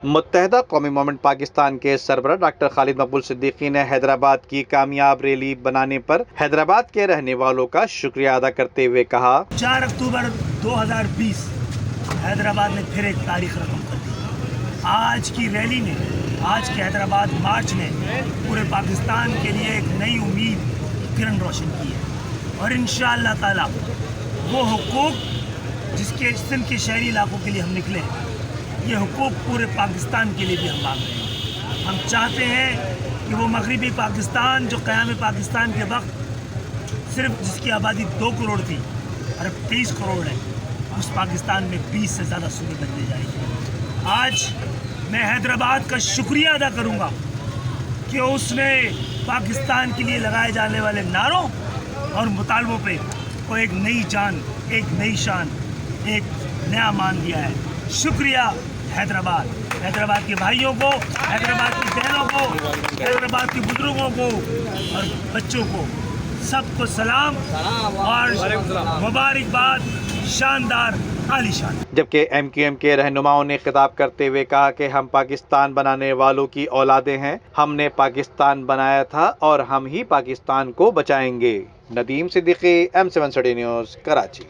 متحدہ قومی موومنٹ پاکستان کے سربراہ ڈاکٹر خالد مقبول صدیقی نے حیدرآباد کی کامیاب ریلی بنانے پر حیدرآباد کے رہنے والوں کا شکریہ ادا کرتے ہوئے کہا 4 اکتوبر 2020 حیدرآباد نے پھر ایک تاریخ رقم کر دی۔ آج کی ریلی نے، آج کے حیدرآباد مارچ نے پورے پاکستان کے لیے ایک نئی امید کی کرن روشن کی ہے، اور انشاءاللہ تعالی وہ حقوق جس کے سندھ کے شہری علاقوں کے لیے ہم نکلے ہیں، یہ حقوق پورے پاکستان کے لیے بھی ہم مانگ رہے ہیں۔ ہم چاہتے ہیں کہ وہ مغربی پاکستان جو قیام پاکستان کے وقت صرف جس کی آبادی 2 کروڑ تھی اور اب 23 کروڑ ہے، اس پاکستان میں 20 سے زیادہ صوبے بننے جائیں گے۔ آج میں حیدرآباد کا شکریہ ادا کروں گا کہ اس نے پاکستان کے لیے لگائے جانے والے نعروں اور مطالبوں پہ وہ ایک نئی جان، ایک نئی شان، ایک نیا مان دیا ہے۔ شکریہ حیدرآباد، حیدرآباد کے بھائیوں کو، حیدرآباد کی بہنوں کو، حیدرآباد کے بزرگوں کو اور بچوں کو، سب کو سلام اور مبارکباد، شاندار عالی شان۔ جبکہ ایم کیو ایم کے رہنماؤں نے خطاب کرتے ہوئے کہا کہ ہم پاکستان بنانے والوں کی اولادیں ہیں، ہم نے پاکستان بنایا تھا اور ہم ہی پاکستان کو بچائیں گے۔ Nadeem Siddiqui, M7 news, Karachi.